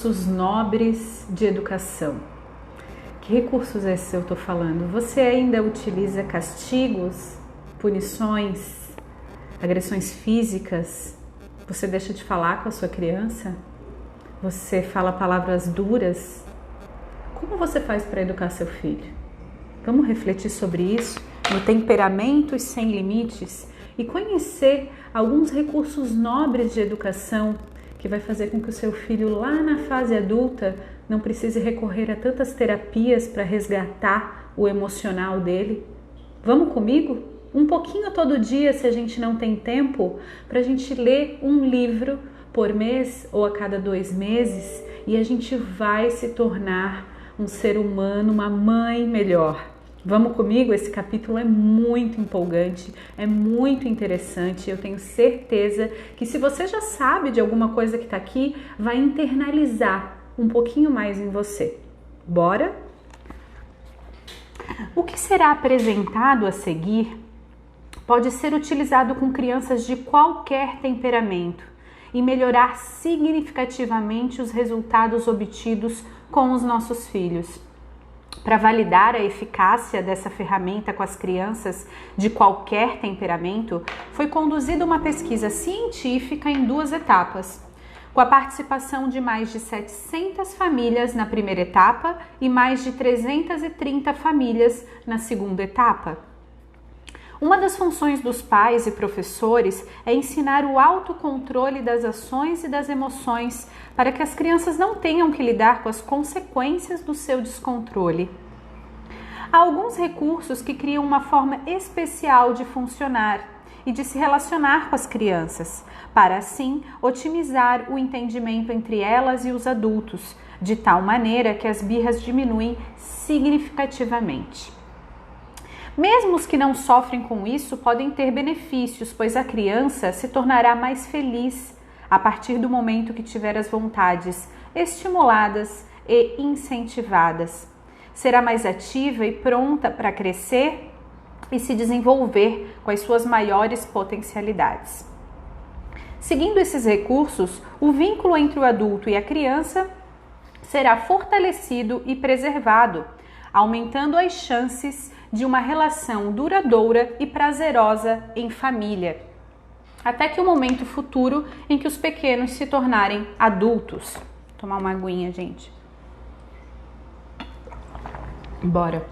Recursos nobres de educação. Que recursos esses eu estou falando? Você ainda utiliza castigos, punições, agressões físicas? Você deixa de falar com a sua criança? Você fala palavras duras? Como você faz para educar seu filho? Vamos refletir sobre isso no Temperamentos Sem Limites e conhecer alguns recursos nobres de educação que vai fazer com que o seu filho lá na fase adulta não precise recorrer a tantas terapias para resgatar o emocional dele. Vamos comigo? Um pouquinho todo dia, se a gente não tem tempo, para a gente ler um livro por mês ou a cada 2 meses e a gente vai se tornar um ser humano, uma mãe melhor. Vamos comigo? Esse capítulo é muito empolgante, é muito interessante. Eu tenho certeza que se você já sabe de alguma coisa que está aqui, vai internalizar um pouquinho mais em você. Bora? O que será apresentado a seguir pode ser utilizado com crianças de qualquer temperamento e melhorar significativamente os resultados obtidos com os nossos filhos. Para validar a eficácia dessa ferramenta com as crianças de qualquer temperamento, foi conduzida uma pesquisa científica em 2 etapas, com a participação de mais de 700 famílias na primeira etapa e mais de 330 famílias na segunda etapa. Uma das funções dos pais e professores é ensinar o autocontrole das ações e das emoções para que as crianças não tenham que lidar com as consequências do seu descontrole. Há alguns recursos que criam uma forma especial de funcionar e de se relacionar com as crianças, para assim otimizar o entendimento entre elas e os adultos, de tal maneira que as birras diminuem significativamente. Mesmo os que não sofrem com isso podem ter benefícios, pois a criança se tornará mais feliz a partir do momento que tiver as vontades estimuladas e incentivadas. Será mais ativa e pronta para crescer e se desenvolver com as suas maiores potencialidades. Seguindo esses recursos, o vínculo entre o adulto e a criança será fortalecido e preservado, aumentando as chances de uma relação duradoura e prazerosa em família, até que o momento futuro em que os pequenos se tornarem adultos. Vou tomar uma aguinha, gente. Bora.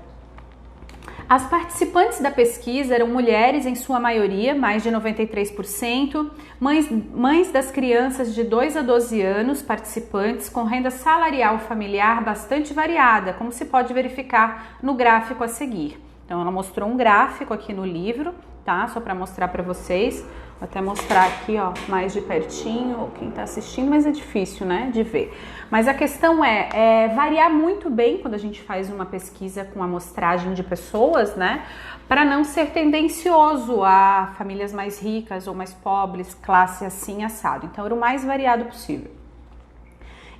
As participantes da pesquisa eram mulheres em sua maioria, mais de 93%, mães das crianças de 2 a 12 anos, participantes com renda salarial familiar bastante variada, como se pode verificar no gráfico a seguir. Então, ela mostrou um gráfico aqui no livro, tá? Só para mostrar para vocês. Vou até mostrar aqui, ó, mais de pertinho, quem tá assistindo, mas é difícil, né, de ver. Mas a questão é variar muito bem quando a gente faz uma pesquisa com amostragem de pessoas, né? Para não ser tendencioso a famílias mais ricas ou mais pobres, classe assim, assado. Então, era o mais variado possível.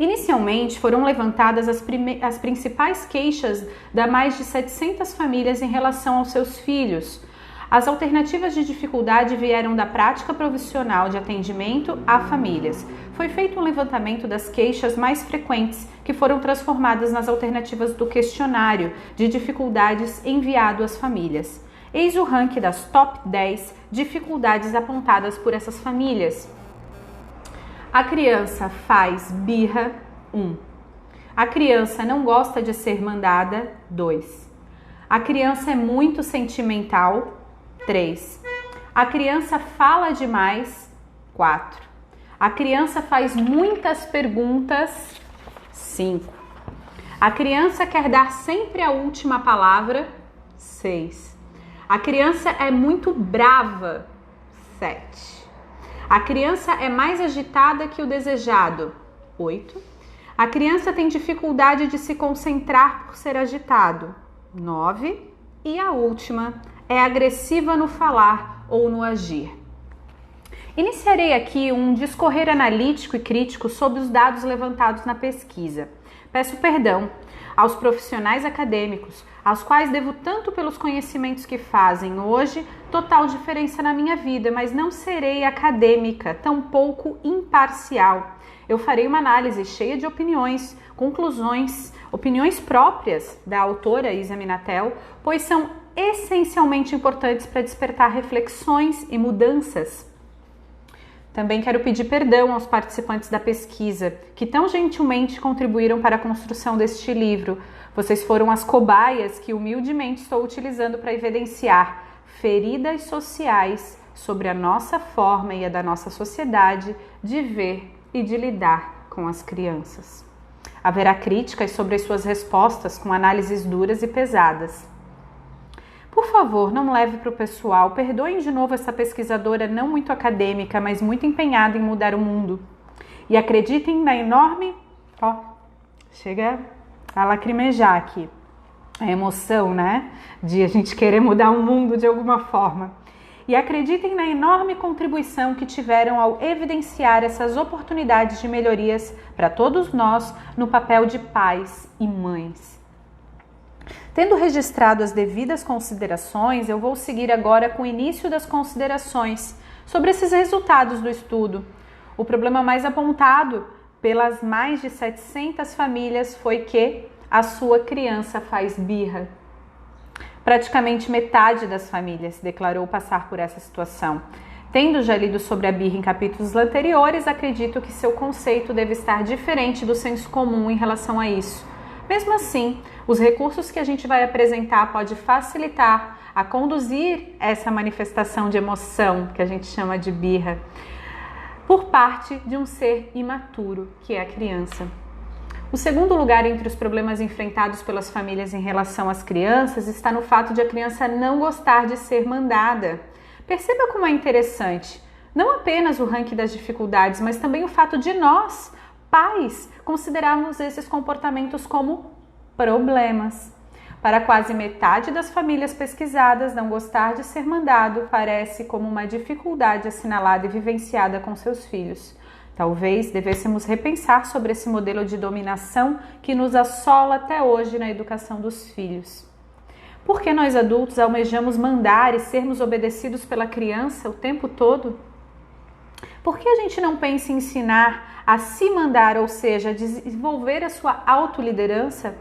Inicialmente, foram levantadas as principais queixas de mais de 700 famílias em relação aos seus filhos. As alternativas de dificuldade vieram da prática profissional de atendimento a famílias. Foi feito um levantamento das queixas mais frequentes, que foram transformadas nas alternativas do questionário de dificuldades enviado às famílias. Eis o ranking das top 10 dificuldades apontadas por essas famílias. A criança faz birra, 1. A criança não gosta de ser mandada, 2. A criança é muito sentimental, 3. A criança fala demais, 4. A criança faz muitas perguntas, 5. A criança quer dar sempre a última palavra, 6. A criança é muito brava, 7. A criança é mais agitada que o desejado, 8. A criança tem dificuldade de se concentrar por ser agitado, 9. E a última é agressiva no falar ou no agir. Iniciarei aqui um discorrer analítico e crítico sobre os dados levantados na pesquisa. Peço perdão aos profissionais acadêmicos, aos quais devo tanto pelos conhecimentos que fazem hoje total diferença na minha vida, mas não serei acadêmica, tampouco imparcial. eu farei uma análise cheia de opiniões, conclusões, opiniões próprias da autora Isa Minatel, pois são essencialmente importantes para despertar reflexões e mudanças. Também quero pedir perdão aos participantes da pesquisa, que tão gentilmente contribuíram para a construção deste livro. Vocês foram as cobaias que humildemente estou utilizando para evidenciar feridas sociais sobre a nossa forma e a da nossa sociedade de ver e de lidar com as crianças. Haverá críticas sobre as suas respostas com análises duras e pesadas. Por favor, não leve para o pessoal. Perdoem de novo essa pesquisadora não muito acadêmica, mas muito empenhada em mudar o mundo. E acreditem na enorme... chega a lacrimejar aqui. A emoção, né? De a gente querer mudar o mundo de alguma forma. E acreditem na enorme contribuição que tiveram ao evidenciar essas oportunidades de melhorias para todos nós no papel de pais e mães. Tendo registrado as devidas considerações, eu vou seguir agora com o início das considerações sobre esses resultados do estudo. O problema mais apontado pelas mais de 700 famílias foi que a sua criança faz birra. Praticamente metade das famílias declarou passar por essa situação. Tendo já lido sobre a birra em capítulos anteriores, acredito que seu conceito deve estar diferente do senso comum em relação a isso. Mesmo assim, os recursos que a gente vai apresentar podem facilitar a conduzir essa manifestação de emoção, que a gente chama de birra, por parte de um ser imaturo, que é a criança. O segundo lugar entre os problemas enfrentados pelas famílias em relação às crianças está no fato de a criança não gostar de ser mandada. Perceba como é interessante, não apenas o ranking das dificuldades, mas também o fato de nós, pais, considerarmos esses comportamentos como problemas. Para quase metade das famílias pesquisadas, não gostar de ser mandado parece como uma dificuldade assinalada e vivenciada com seus filhos. Talvez devêssemos repensar sobre esse modelo de dominação que nos assola até hoje na educação dos filhos. Por que nós adultos almejamos mandar e sermos obedecidos pela criança o tempo todo? Por que a gente não pensa em ensinar a se mandar, ou seja, a desenvolver a sua autoliderança?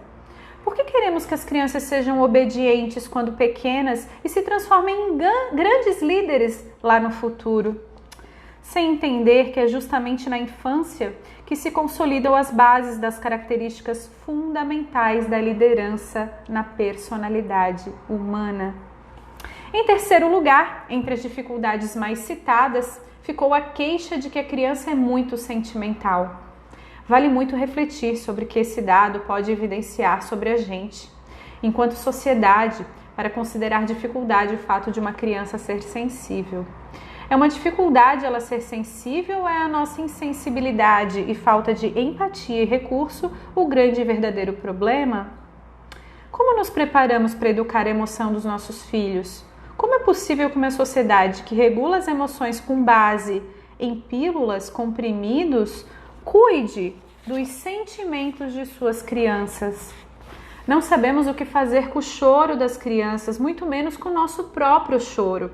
Por que queremos que as crianças sejam obedientes quando pequenas e se transformem em grandes líderes lá no futuro? Sem entender que é justamente na infância que se consolidam as bases das características fundamentais da liderança na personalidade humana. Em terceiro lugar, entre as dificuldades mais citadas, ficou a queixa de que a criança é muito sentimental. Vale muito refletir sobre o que esse dado pode evidenciar sobre a gente, enquanto sociedade, para considerar dificuldade o fato de uma criança ser sensível. É uma dificuldade ela ser sensível ou é a nossa insensibilidade e falta de empatia e recurso o grande e verdadeiro problema? Como nos preparamos para educar a emoção dos nossos filhos? Como é possível que uma sociedade que regula as emoções com base em pílulas, comprimidos, cuide dos sentimentos de suas crianças? Não sabemos o que fazer com o choro das crianças, muito menos com o nosso próprio choro.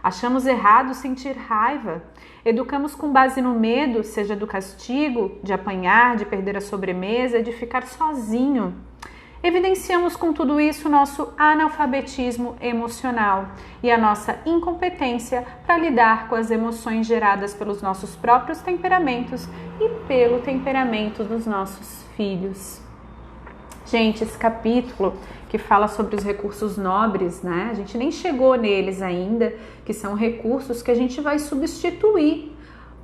Achamos errado sentir raiva. Educamos com base no medo, seja do castigo, de apanhar, de perder a sobremesa, de ficar sozinho. Evidenciamos com tudo isso nosso analfabetismo emocional e a nossa incompetência para lidar com as emoções geradas pelos nossos próprios temperamentos e pelo temperamento dos nossos filhos. Gente, esse capítulo que fala sobre os recursos nobres, né? A gente nem chegou neles ainda, que são recursos que a gente vai substituir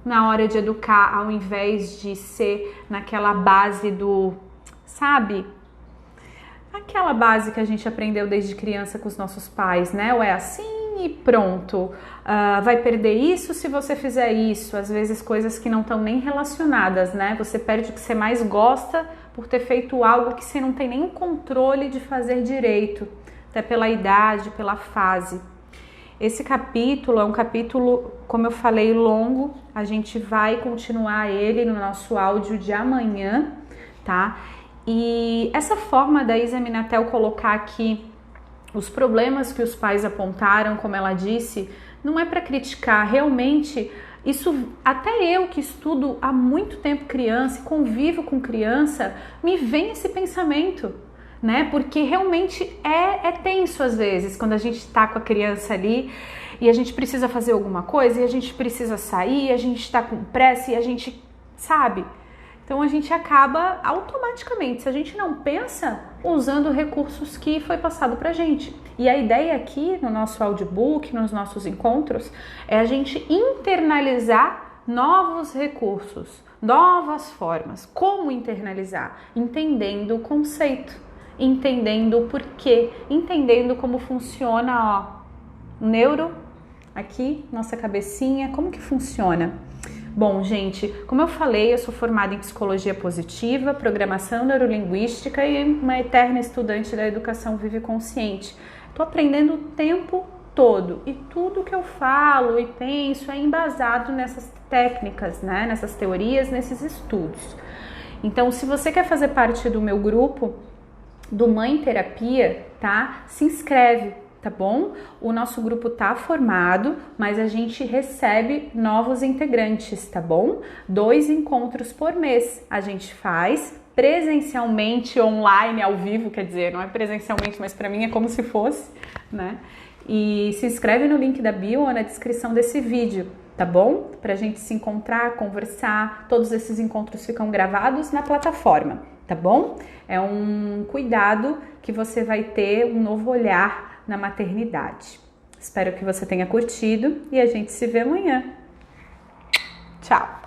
na hora de educar, ao invés de ser naquela base do, sabe? Aquela base que a gente aprendeu desde criança com os nossos pais, né? Ou é assim e pronto. Vai perder isso se você fizer isso. Às vezes coisas que não estão nem relacionadas, né? Você perde o que você mais gosta por ter feito algo que você não tem nem controle de fazer direito, até pela idade, pela fase. Esse capítulo é um capítulo, como eu falei, longo. A gente vai continuar ele no nosso áudio de amanhã, tá? E essa forma da Isa Minatel colocar aqui os problemas que os pais apontaram, como ela disse, não é para criticar. Realmente Isso, até eu que estudo há muito tempo criança e convivo com criança, me vem esse pensamento, né? Porque realmente é tenso às vezes, quando a gente tá com a criança ali e a gente precisa fazer alguma coisa, e a gente precisa sair, a gente tá com pressa e a gente, sabe? Então a gente acaba automaticamente, se a gente não pensa, usando recursos que foi passado pra gente. E a ideia aqui no nosso audiobook, nos nossos encontros, é a gente internalizar novos recursos, novas formas. Como internalizar? Entendendo o conceito, entendendo o porquê, entendendo como funciona, o neuro, aqui, nossa cabecinha, como que funciona? Bom, gente, como eu falei, eu sou formada em psicologia positiva, programação neurolinguística e uma eterna estudante da educação vive consciente. Estou aprendendo o tempo todo e tudo que eu falo e penso é embasado nessas técnicas, né? Nessas teorias, nesses estudos. Então, se você quer fazer parte do meu grupo do Mãe Terapia, tá? Se inscreve. Tá bom? O nosso grupo tá formado, mas a gente recebe novos integrantes, tá bom? 2 encontros por mês a gente faz presencialmente, online, ao vivo, quer dizer, não é presencialmente, mas para mim é como se fosse, né? E se inscreve no link da bio ou na descrição desse vídeo, tá bom? Pra gente se encontrar, conversar, todos esses encontros ficam gravados na plataforma, tá bom? É um cuidado que você vai ter, um novo olhar na maternidade. Espero que você tenha curtido e a gente se vê amanhã. Tchau!